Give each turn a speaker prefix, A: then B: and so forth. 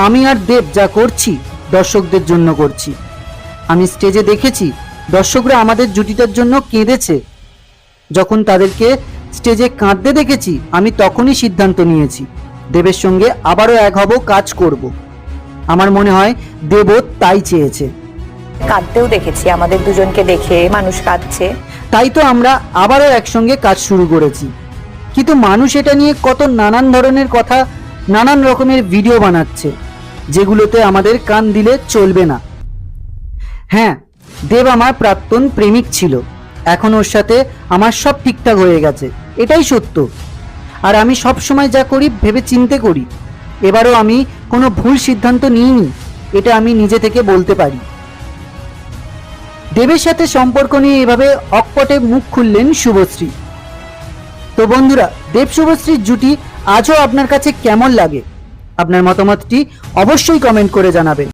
A: আমি আর দেব যা করছি দর্শকদের জন্য করছি। আমি স্টেজে দেখেছি দর্শকরা আমাদের জুটিটার জন্য কেঁদেছে। যখন তাদেরকে স্টেজে কাঁদতে দেখেছি আমি তখনই সিদ্ধান্ত নিয়েছি দেবের সঙ্গে আবারও এক হব, কাজ করব। আমার মনে হয় দেবও তাই চেয়েছে।
B: কাঁদতেও দেখেছি, আমাদের দুজনকে দেখে মানুষ কাঁদছে।
A: তাই তো আমরা আবারও একসঙ্গে কাজ শুরু করেছি। কিন্তু মানুষ এটা নিয়ে কত নানান ধরনের কথা, নানান রকমের ভিডিও বানাচ্ছে, যেগুলোতে আমাদের কান দিলে চলবে না। হ্যাঁ, দেব আমার প্রাক্তন প্রেমিক ছিল, এখন ওর সাথে আমার সব ঠিকঠাক হয়ে গেছে, এটাই সত্য। আর আমি সব সময় যা করি ভেবে চিন্তে করি। এবারও আমি কোনো ভুল সিদ্ধান্ত নিইনি, এটা আমি নিজে থেকে বলতে পারি। দেবের সাথে সম্পর্ক নিয়ে এভাবে অকপটে মুখ খুললেন শুভশ্রী। তো বন্ধুরা, দেব শুভশ্রীর জুটি আজও আপনার কাছে কেমন লাগে? আপনার মতামতটি অবশ্যই কমেন্ট করে জানাবেন।